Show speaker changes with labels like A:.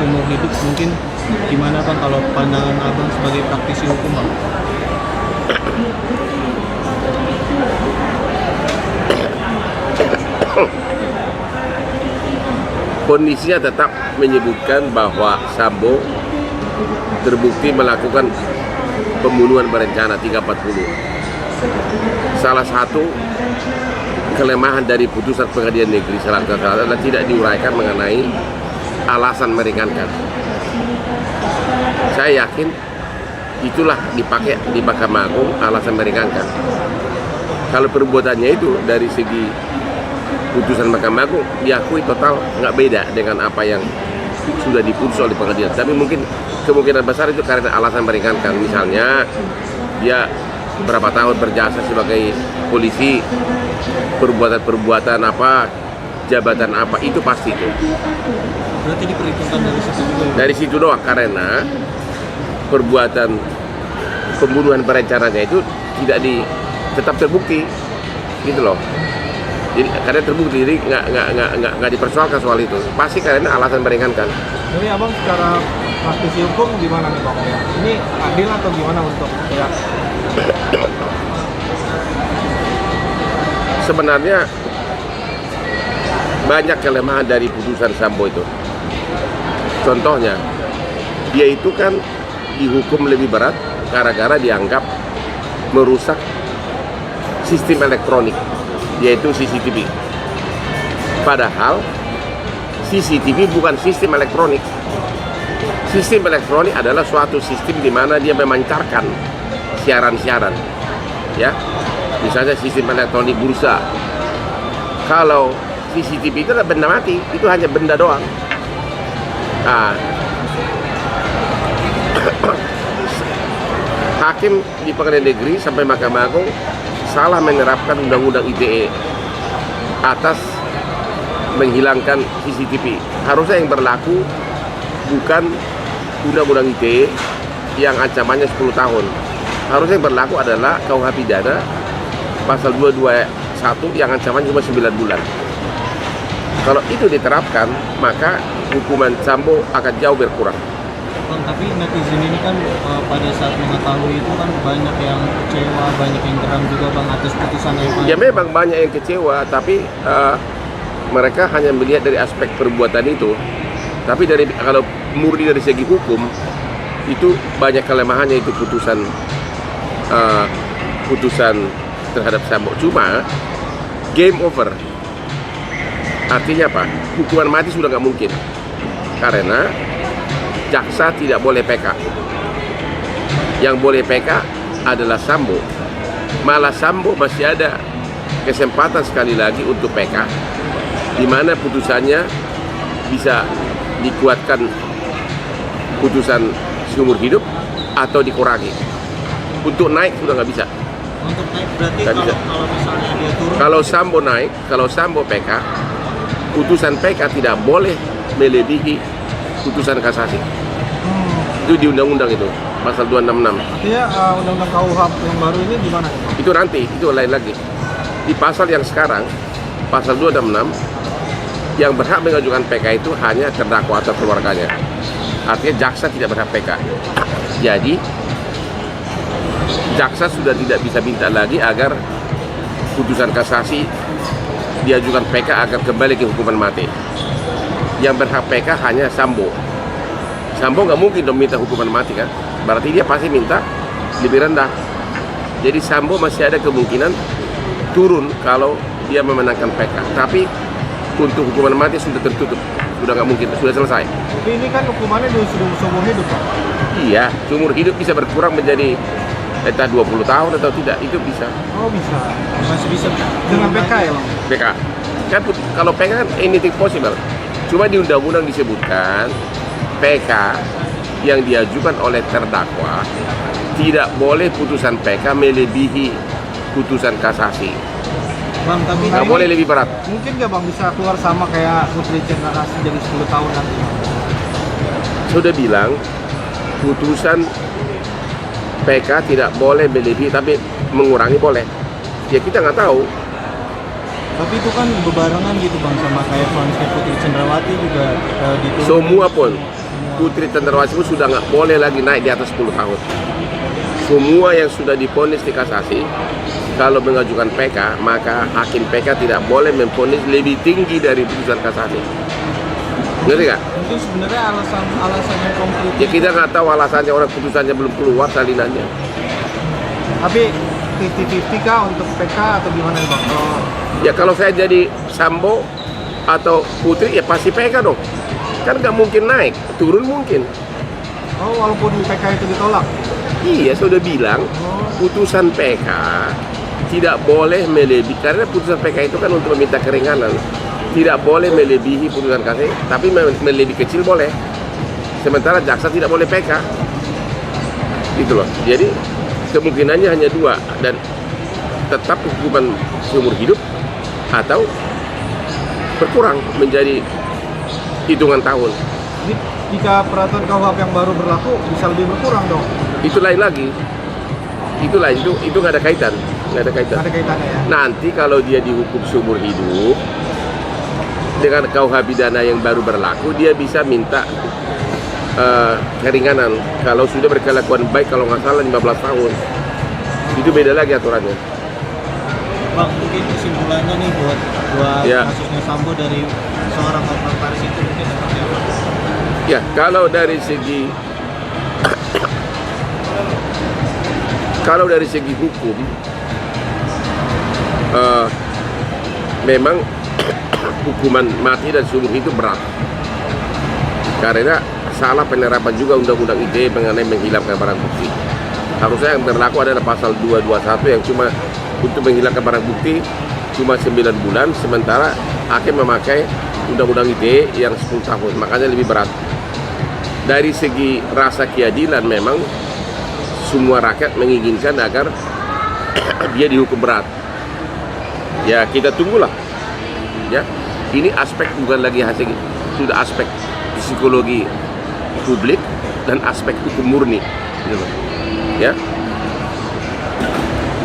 A: seumur hidup. Mungkin gimana Bang kalau pandangan Abang sebagai praktisi hukum Bang?
B: Kondisinya tetap menyebutkan bahwa Sambo terbukti melakukan pembunuhan berencana 340. Salah satu kelemahan dari putusan pengadilan negeri Selatan adalah tidak diuraikan mengenai alasan meringankan. Saya yakin itulah dipakai di Mahkamah Agung alasan meringankan. Kalau perbuatannya itu dari segi putusan Mahkamah Agung diakui total nggak beda dengan apa yang sudah diputus oleh pengadilan. Tapi mungkin kemungkinan besar itu karena alasan meringankan. Misalnya dia berapa tahun berjasa sebagai polisi, perbuatan-perbuatan apa, jabatan apa, itu pasti itu.
A: Berarti diperhitungkan dari situ juga ya?
B: Dari situ doang, karena perbuatan pembunuhan berencananya itu tidak tetap terbukti, gitu loh. Jadi karena terbukti, jadi nggak dipersoalkan soal itu. Pasti karena alasan meringankan.
A: Jadi Abang secara praktisi hukum gimana nih Bang? Ini adil atau gimana untuk pihak?
B: Sebenarnya banyak kelemahan dari putusan Sambo itu. Contohnya, dia itu kan dihukum lebih berat gara-gara dianggap merusak sistem elektronik, yaitu CCTV. Padahal CCTV bukan sistem elektronik. Sistem elektronik adalah suatu sistem di mana dia memancarkan siaran-siaran, ya. Misalnya sistem elektronik bursa. Kalau CCTV itu adalah benda mati, itu hanya benda doang. Nah, hakim di pengadilan negeri sampai Mahkamah Agung salah menerapkan undang-undang ITE atas menghilangkan CCTV. Harusnya yang berlaku bukan undang-undang ITE yang ancamannya 10 tahun. Harusnya yang berlaku adalah KUH pidana pasal 221 yang ancamannya cuma 9 bulan. Kalau itu diterapkan, maka hukuman Sambo akan jauh berkurang.
A: Bang, tapi netizen ini kan pada saat mengetahui itu kan banyak yang kecewa, banyak yang geram juga Bang atas putusan yang
B: Ya memang banyak yang kecewa, tapi mereka hanya melihat dari aspek perbuatan itu. Tapi kalau murni dari segi hukum, itu banyak kelemahannya itu putusan terhadap Sambo. Cuma game over. Artinya apa? Hukuman mati sudah nggak mungkin karena jaksa tidak boleh PK. Yang boleh PK adalah Sambo. Malah Sambo masih ada kesempatan sekali lagi untuk PK, di mana putusannya bisa dikuatkan putusan seumur hidup atau dikurangi. Untuk naik sudah nggak bisa.
A: untuk naik berarti kalau misalnya dia turun.
B: Kalau Sambo naik, kalau Sambo PK, putusan PK tidak boleh melebihi putusan kasasi. Itu di undang-undang itu, pasal 266.
A: Artinya undang-undang KUH yang baru ini gimana?
B: Itu nanti, itu lain lagi. Di pasal yang sekarang, pasal 266, yang berhak mengajukan PK itu hanya terdakwa atau keluarganya. Artinya jaksa tidak berhak PK. Jadi, jaksa sudah tidak bisa minta lagi agar putusan kasasi diajukan PK agar kembali ke hukuman mati. Yang berhak PK hanya Sambo. Sambo nggak mungkin dong minta hukuman mati kan? Berarti dia pasti minta lebih rendah. Jadi Sambo masih ada kemungkinan turun kalau dia memenangkan PK. Tapi untuk hukuman mati sudah tertutup, sudah nggak mungkin, sudah selesai.
A: Tapi ini kan hukumannya sudah seumur hidup Pak.
B: Iya, seumur hidup bisa berkurang menjadi entah 20 tahun atau tidak, itu bisa.
A: Oh bisa, masih bisa dengan PK ya Bang?
B: PK. Kan kalau PK kan anything possible. Cuma di undang-undang disebutkan PK yang diajukan oleh terdakwa tidak boleh putusan PK melebihi putusan kasasi.
A: Bang, tapi
B: Nggak boleh lebih berat.
A: mungkin nggak Bang bisa keluar sama kayak Putri Cendrawasih jadi 10 tahun nanti?
B: Sudah bilang putusan PK tidak boleh melebihi, tapi mengurangi boleh. Ya kita nggak tahu.
A: Tapi itu kan bebarengan gitu Bang sama kayak vonis Putri Cendrawati juga diturunin.
B: Semua pun Putri Cendrawasih pun sudah nggak boleh lagi naik di atas 10 tahun. Semua yang sudah divonis di kasasi, kalau mengajukan PK, maka hakim PK tidak boleh memvonis lebih tinggi dari putusan kasasi. Ngerti nggak?
A: Mungkin sebenarnya alasan yang konkret.
B: Ya kita nggak tahu alasannya, orang putusannya belum keluar salinannya.
A: Tapi 50-50 kah untuk PK atau gimana nih Bang?
B: Ya kalau saya jadi Sambo atau Putri ya pasti PK dong. Kan nggak mungkin naik, turun mungkin.
A: Oh, walaupun PK itu ditolak.
B: Iya, saya udah bilang putusan PK tidak boleh melebihi, karena putusan PK itu kan untuk meminta keringanan. Tidak boleh melebihi putusan kasasi, tapi melebihi kecil boleh. Sementara jaksa tidak boleh PK. Gitu loh. Jadi kemungkinannya hanya dua, dan tetap hukuman seumur hidup atau berkurang menjadi hitungan tahun.
A: Jadi jika peraturan KUHP yang baru berlaku bisa lebih berkurang dong.
B: Itu lain lagi. Itu nggak ada kaitan, nggak ada kaitan.
A: Ada kaitannya ya.
B: Nanti kalau dia dihukum seumur hidup dengan KUH pidana yang baru berlaku, dia bisa minta keringanan kalau sudah berkelakuan baik, kalau nggak salah 15 tahun. Itu beda lagi aturannya.
A: Bang, mungkin kesimpulannya nih buat
B: Ya.
A: kasusnya Sambo dari seorang Hotman Paris itu mungkin seperti apa?
B: Ya, kalau dari segi hukum, memang hukuman mati dan seumur hidup berat, karena salah penerapan juga Undang-Undang ITE mengenai menghilangkan barang bukti. Harusnya yang berlaku adalah pasal 221 yang cuma untuk menghilangkan barang bukti cuma 9 bulan, sementara hakim memakai Undang-Undang ITE yang 10 tahun, makanya lebih berat. Dari segi rasa keadilan, memang semua rakyat menginginkan agar dia dihukum berat. Ya kita tunggulah. Ya, ini aspek bukan lagi hasil, sudah aspek psikologi publik dan aspek hukum murni. Gitu. Ya.